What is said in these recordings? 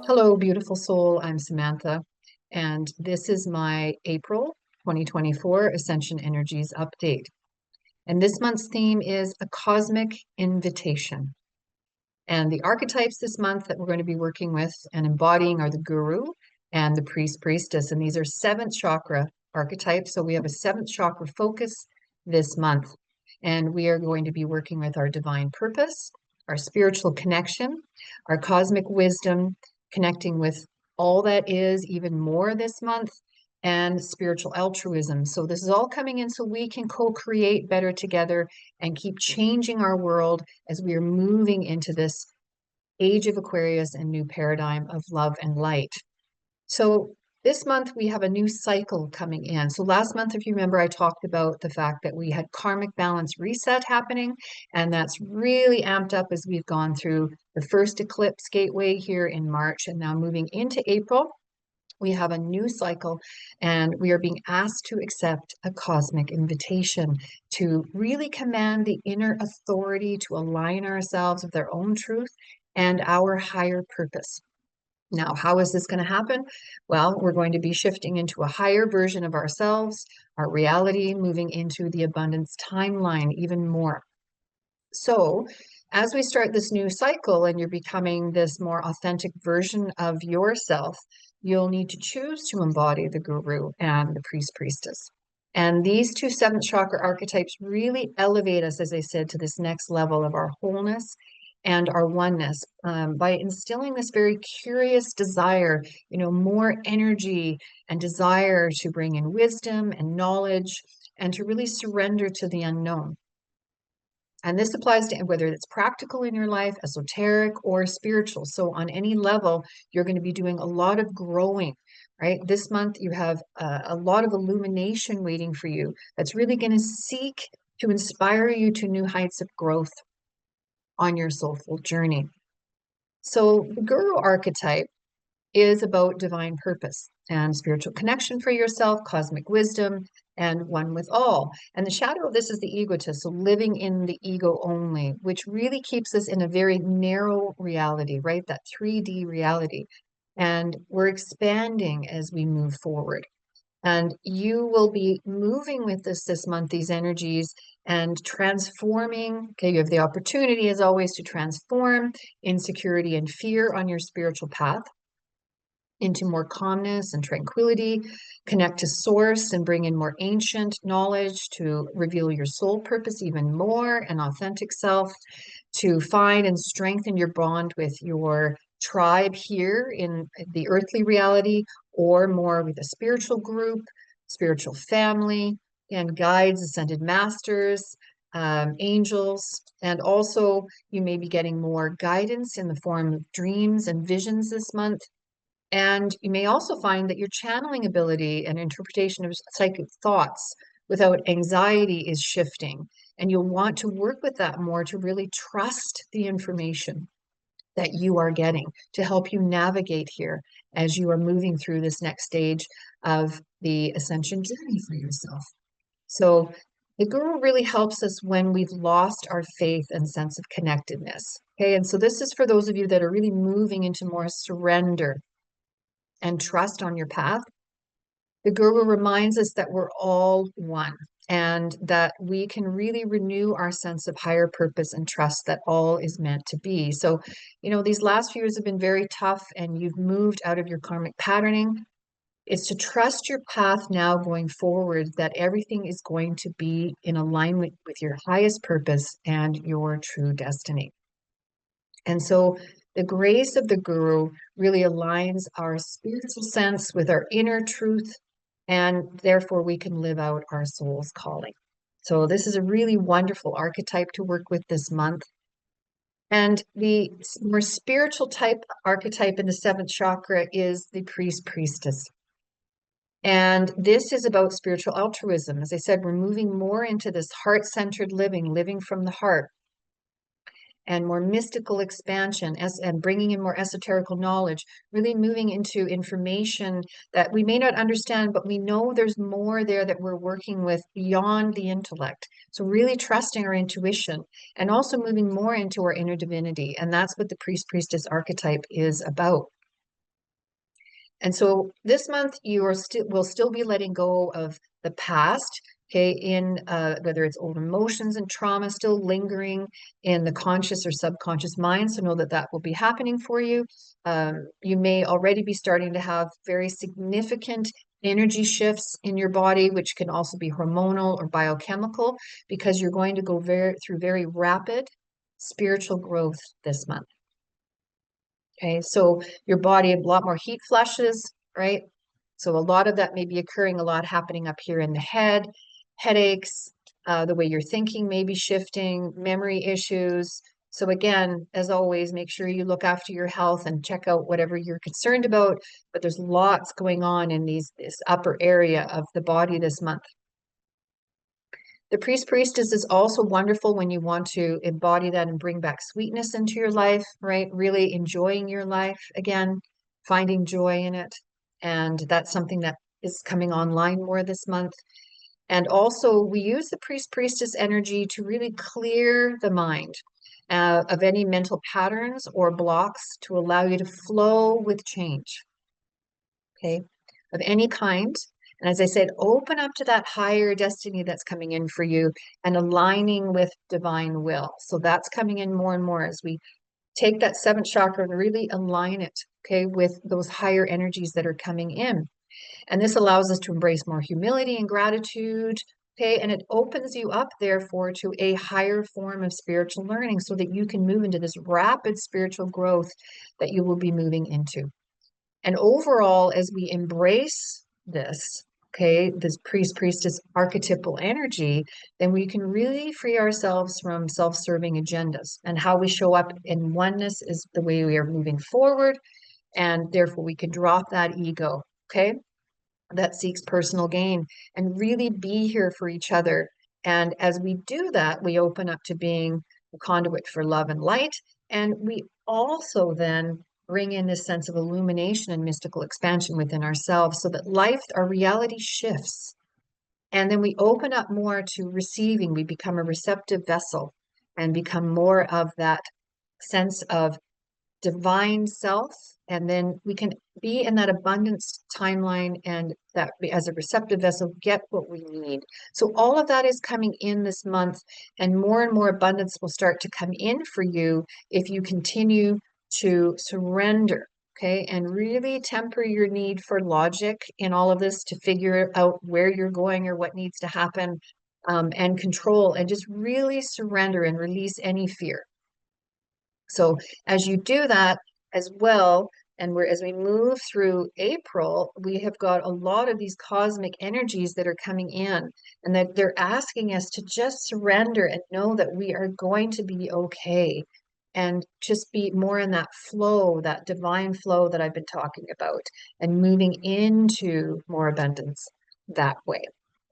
Hello, beautiful soul. I'm Samantha, and this is my April 2024 Ascension Energies update. And this month's theme is a cosmic invitation. And the archetypes this month that we're going to be working with and embodying are the guru and the priest priestess. And these are seventh chakra archetypes. So we have a seventh chakra focus this month. And we are going to be working with our divine purpose, our spiritual connection, our cosmic wisdom, connecting with all that is even more this month, and spiritual altruism. So this is all coming in so we can co-create better together and keep changing our world as we are moving into this age of Aquarius and new paradigm of love and light. So this month we have a new cycle coming in. So last month, if you remember, I talked about the fact that we had karmic balance reset happening, and that's really amped up as we've gone through the first eclipse gateway here in March and now moving into April. We have a new cycle, and we are being asked to accept a cosmic invitation to really command the inner authority to align ourselves with our own truth and our higher purpose. Now, how is this going to happen? Well, we're going to be shifting into a higher version of ourselves, our reality, moving into the abundance timeline even more. So, as we start this new cycle and you're becoming this more authentic version of yourself, you'll need to choose to embody the guru and the priest priestess. And these two seventh chakra archetypes really elevate us, as I said, to this next level of our wholeness and our oneness by instilling this very curious desire, more energy and desire to bring in wisdom and knowledge and to really surrender to the unknown. And this applies to whether it's practical in your life, esoteric, or spiritual. So, on any level, you're going to be doing a lot of growing, right? This month, you have a lot of illumination waiting for you that's really going to seek to inspire you to new heights of growth on your soulful journey. So, the guru archetype is about divine purpose and spiritual connection for yourself, cosmic wisdom, and one with all. And the shadow of this is the egotist, so living in the ego only, which really keeps us in a very narrow reality, right? That 3D reality. And we're expanding as we move forward. And you will be moving with this month, these energies, and transforming. Okay, you have the opportunity, as always, to transform insecurity and fear on your spiritual path into more calmness and tranquility, connect to source and bring in more ancient knowledge to reveal your soul purpose even more and authentic self, to find and strengthen your bond with your tribe here in the earthly reality, or more with a spiritual group, spiritual family, and guides, ascended masters, angels. And also, you may be getting more guidance in the form of dreams and visions this month. And you may also find that your channeling ability and interpretation of psychic thoughts without anxiety is shifting. And you'll want to work with that more to really trust the information that you are getting to help you navigate here as you are moving through this next stage of the ascension journey for yourself. So the guru really helps us when we've lost our faith and sense of connectedness. Okay, and so this is for those of you that are really moving into more surrender and trust on your path. The guru reminds us that we're all one and that we can really renew our sense of higher purpose and trust that all is meant to be. So, these last few years have been very tough and you've moved out of your karmic patterning. It's to trust your path now going forward, that everything is going to be in alignment with your highest purpose and your true destiny. And so the grace of the guru really aligns our spiritual sense with our inner truth, and therefore we can live out our soul's calling. So this is a really wonderful archetype to work with this month. And the more spiritual type archetype in the seventh chakra is the priest priestess. And this is about spiritual altruism. As I said, we're moving more into this heart-centered living from the heart, and more mystical expansion and bringing in more esoterical knowledge, really moving into information that we may not understand, but we know there's more there that we're working with beyond the intellect. So really trusting our intuition and also moving more into our inner divinity. And that's what the priest priestess archetype is about. And so this month you are will still be letting go of the past, okay, in whether it's old emotions and trauma still lingering in the conscious or subconscious mind. So know that that will be happening for you. You may already be starting to have very significant energy shifts in your body, which can also be hormonal or biochemical, because you're going to go through very rapid spiritual growth this month. Okay, so your body, a lot more heat flushes, right? So a lot of that may be occurring, a lot happening up here in the head, headaches, the way you're thinking may be shifting, memory issues. So again, as always, make sure you look after your health and check out whatever you're concerned about. But there's lots going on in this upper area of the body this month. The priest priestess is also wonderful when you want to embody that and bring back sweetness into your life, right? Really enjoying your life again, finding joy in it. And that's something that is coming online more this month. And also, we use the priest priestess energy to really clear the mind of any mental patterns or blocks to allow you to flow with change, okay, of any kind. And as I said, open up to that higher destiny that's coming in for you and aligning with divine will. So that's coming in more and more as we take that seventh chakra and really align it, okay, with those higher energies that are coming in. And this allows us to embrace more humility and gratitude, okay, and it opens you up, therefore, to a higher form of spiritual learning so that you can move into this rapid spiritual growth that you will be moving into. And overall, as we embrace this, okay, this priest, priestess archetypal energy, then we can really free ourselves from self-serving agendas. And how we show up in oneness is the way we are moving forward. And therefore, we can drop that ego, okay, that seeks personal gain and really be here for each other. And as we do that, we open up to being a conduit for love and light. And we also then bring in this sense of illumination and mystical expansion within ourselves so that life, our reality shifts. And then we open up more to receiving. We become a receptive vessel and become more of that sense of divine self, and then we can be in that abundance timeline and that as a receptive vessel get what we need. So all of that is coming in this month, and more abundance will start to come in for you if you continue to surrender, okay, and really temper your need for logic in all of this to figure out where you're going or what needs to happen, and control, and just really surrender and release any fear. So as you do that as well, and as we move through April, we have got a lot of these cosmic energies that are coming in, and that they're asking us to just surrender and know that we are going to be okay, and just be more in that flow, that divine flow that I've been talking about, and moving into more abundance that way.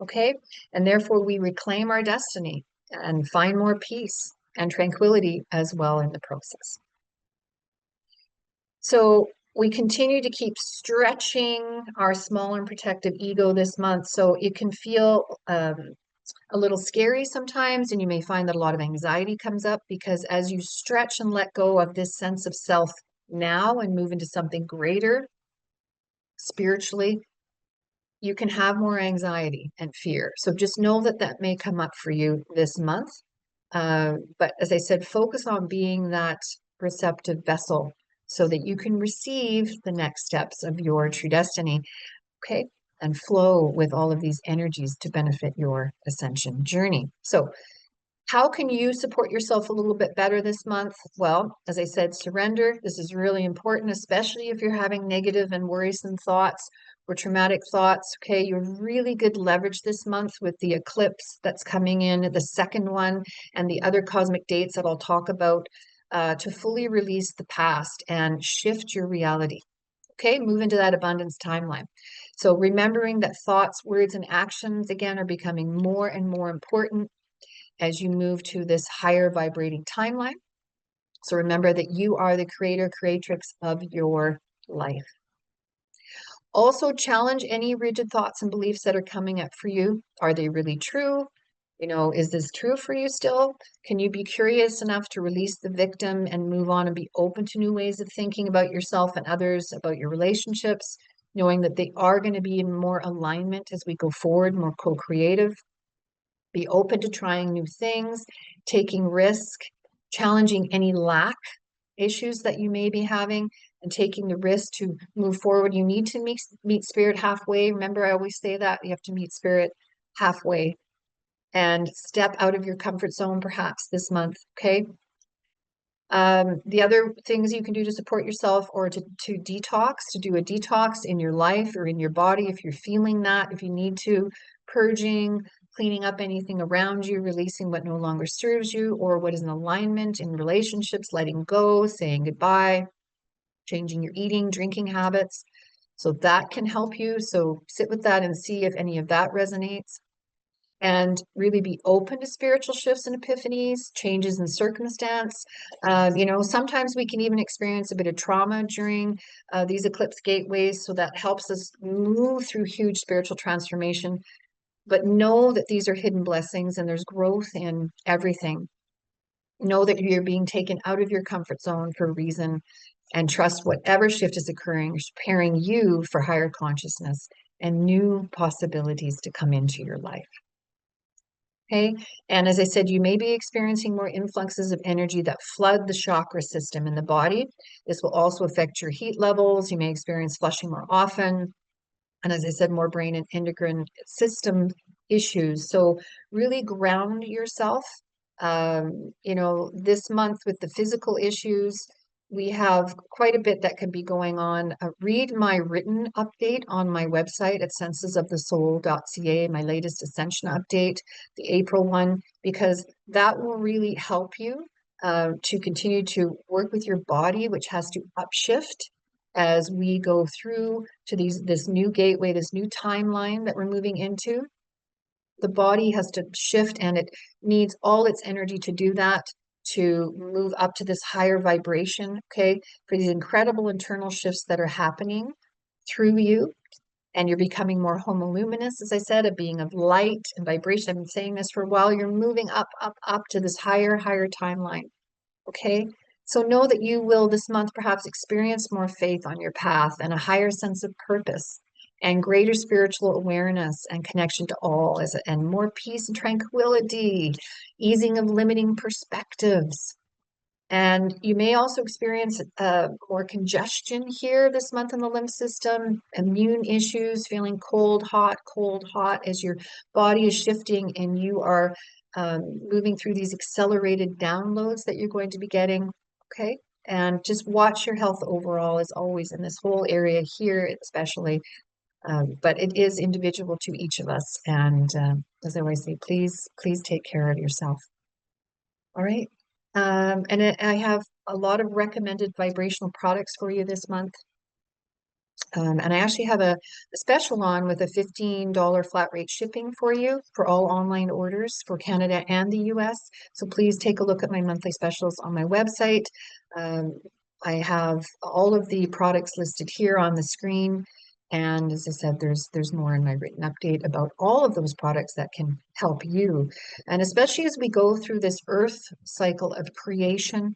Okay? And therefore we reclaim our destiny and find more peace and tranquility as well in the process. So we continue to keep stretching our small and protective ego this month. So it can feel a little scary sometimes, and you may find that a lot of anxiety comes up because as you stretch and let go of this sense of self now and move into something greater spiritually, you can have more anxiety and fear. So just know that that may come up for you this month. But as I said, focus on being that receptive vessel so that you can receive the next steps of your true destiny, okay? And flow with all of these energies to benefit your ascension journey. So how can you support yourself a little bit better this month? Well, as I said, surrender. This is really important, especially if you're having negative and worrisome thoughts or traumatic thoughts. Okay, you have really good leverage this month with the eclipse that's coming in, the second one, and the other cosmic dates that I'll talk about to fully release the past and shift your reality. Okay, move into that abundance timeline. So remembering that thoughts, words, and actions, again, are becoming more and more important as you move to this higher vibrating timeline. So remember that you are the creator, creatrix of your life. Also challenge any rigid thoughts and beliefs that are coming up for you. Are they really true? You know, is this true for you still? Can you be curious enough to release the victim and move on and be open to new ways of thinking about yourself and others, about your relationships? knowing that they are going to be in more alignment as we go forward, more co-creative. Be open to trying new things, taking risk, challenging any lack issues that you may be having, and taking the risk to move forward. You need to meet spirit halfway. Remember, I always say that you have to meet spirit halfway and step out of your comfort zone perhaps this month. Okay. The other things you can do to support yourself or to detox, to do a detox in your life or in your body if you're feeling that, if you need to, purging, cleaning up anything around you, releasing what no longer serves you or what is in alignment in relationships, letting go, saying goodbye, changing your eating, drinking habits. So that can help you. So sit with that and see if any of that resonates. And really be open to spiritual shifts and epiphanies, changes in circumstance. Sometimes we can even experience a bit of trauma during these eclipse gateways. So that helps us move through huge spiritual transformation. But know that these are hidden blessings and there's growth in everything. Know that you're being taken out of your comfort zone for a reason, and trust whatever shift is occurring is preparing you for higher consciousness and new possibilities to come into your life. Okay. And as I said, you may be experiencing more influxes of energy that flood the chakra system in the body. This will also affect your heat levels. You may experience flushing more often. And as I said, more brain and endocrine system issues. So really ground yourself. This month with the physical issues, we have quite a bit that can be going on. Read my written update on my website at sensesofthesoul.ca, my latest Ascension update, the April one, because that will really help you to continue to work with your body, which has to upshift as we go through to this new gateway, this new timeline that we're moving into. The body has to shift and it needs all its energy to do that, to move up to this higher vibration, okay, for these incredible internal shifts that are happening through you. And you're becoming more homoluminous, as I said, a being of light and vibration. I've been saying this for a while. You're moving up, up, up to this higher timeline. Okay. So know that you will this month perhaps experience more faith on your path and a higher sense of purpose and greater spiritual awareness and connection to all and more peace and tranquility, easing of limiting perspectives. And you may also experience more congestion here this month in the lymph system, immune issues, feeling cold, hot, as your body is shifting and you are moving through these accelerated downloads that you're going to be getting. Okay. And just watch your health overall, as always, in this whole area here, especially. But it is individual to each of us. And as I always say, please take care of yourself. All right. And I have a lot of recommended vibrational products for you this month. And I actually have a special on with a $15 flat rate shipping for you for all online orders for Canada and the US. So please take a look at my monthly specials on my website. I have all of the products listed here on the screen. And as I said, there's more in my written update about all of those products that can help you. And especially as we go through this earth cycle of creation,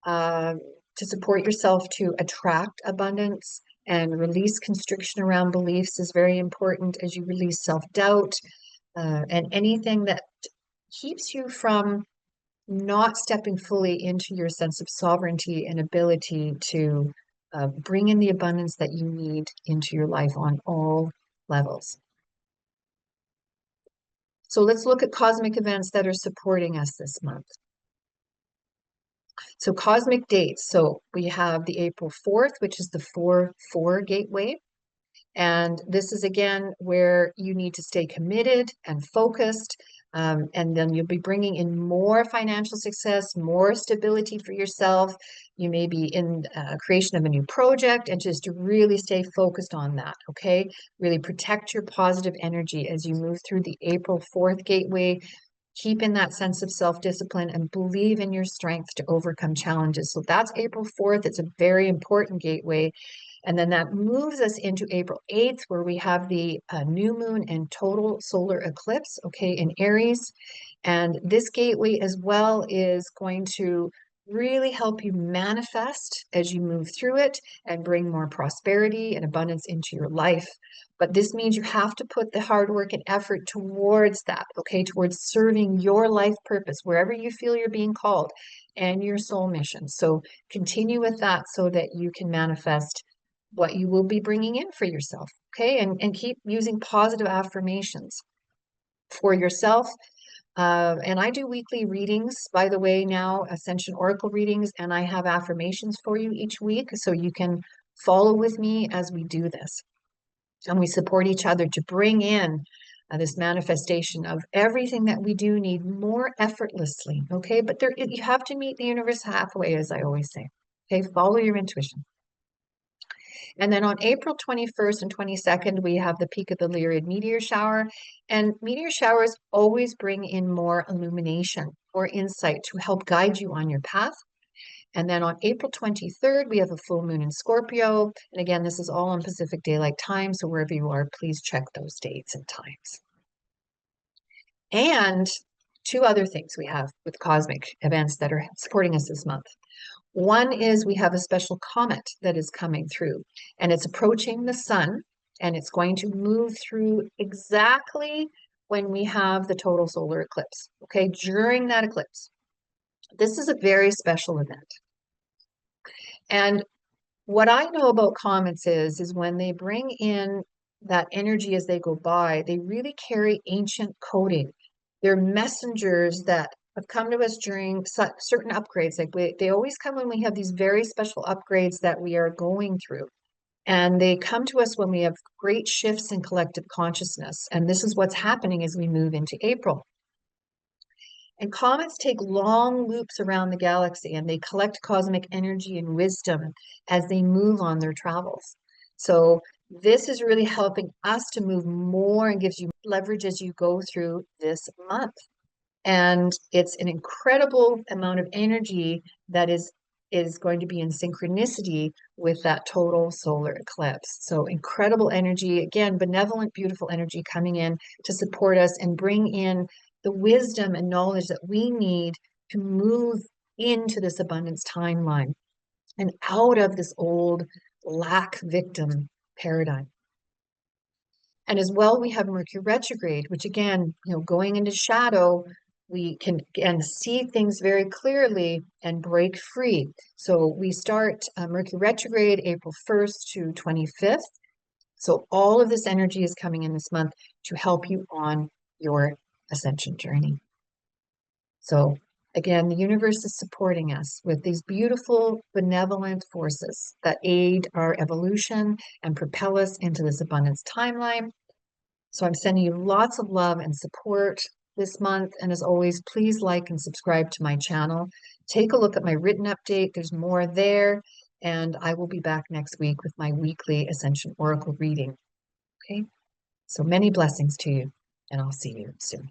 to support yourself to attract abundance and release constriction around beliefs is very important as you release self-doubt and anything that keeps you from not stepping fully into your sense of sovereignty and ability to bring in the abundance that you need into your life on all levels. So let's look at cosmic events that are supporting us this month. So cosmic dates. So we have the April 4th, which is the 4-4 gateway. And this is again where you need to stay committed and focused. And then you'll be bringing in more financial success, more stability for yourself. You may be in creation of a new project and just to really stay focused on that. Okay. Really protect your positive energy as you move through the April 4th gateway. Keep in that sense of self-discipline and believe in your strength to overcome challenges. So that's April 4th. It's a very important gateway. And then that moves us into April 8th, where we have the new moon and total solar eclipse, okay, in Aries. And this gateway as well is going to really help you manifest as you move through it and bring more prosperity and abundance into your life. But this means you have to put the hard work and effort towards that, okay? Towards serving your life purpose, wherever you feel you're being called, and your soul mission. So continue with that so that you can manifest what you will be bringing in for yourself, okay? And keep using positive affirmations for yourself. And I do weekly readings, by the way, now, Ascension Oracle readings, and I have affirmations for you each week. So you can follow with me as we do this. And we support each other to bring in this manifestation of everything that we do need more effortlessly. Okay. But there, you have to meet the universe halfway, as I always say. Okay. Follow your intuition. And then on April 21st and 22nd, we have the peak of the Lyriad meteor shower. And meteor showers always bring in more illumination or insight to help guide you on your path. And then on April 23rd, we have a full moon in Scorpio. And again, this is all on Pacific Daylight Time. So wherever you are, please check those dates and times. And two other things we have with cosmic events that are supporting us this month. One is we have a special comet that is coming through, and it's approaching the sun, and it's going to move through exactly when we have the total solar eclipse, okay, during that eclipse. This is a very special event. And what I know about comets is when they bring in that energy as they go by, they really carry ancient coding. They're messengers that have come to us during certain upgrades. Like they always come when we have these very special upgrades that we are going through. And they come to us when we have great shifts in collective consciousness. And this is what's happening as we move into April. And comets take long loops around the galaxy and they collect cosmic energy and wisdom as they move on their travels. So this is really helping us to move more and gives you leverage as you go through this month. And it's an incredible amount of energy that is going to be in synchronicity with that total solar eclipse. So incredible energy, again, benevolent, beautiful energy coming in to support us and bring in the wisdom and knowledge that we need to move into this abundance timeline and out of this old lack victim paradigm. And as well, we have Mercury retrograde, which again, going into shadow, we can see things very clearly and break free. So we start Mercury retrograde April 1st to 25th. So all of this energy is coming in this month to help you on your ascension journey. So again, the universe is supporting us with these beautiful, benevolent forces that aid our evolution and propel us into this abundance timeline. So I'm sending you lots of love and support this month. And as always, please like and subscribe to my channel. Take a look at my written update. There's more there. And I will be back next week with my weekly Ascension Oracle reading. Okay. So many blessings to you, and I'll see you soon.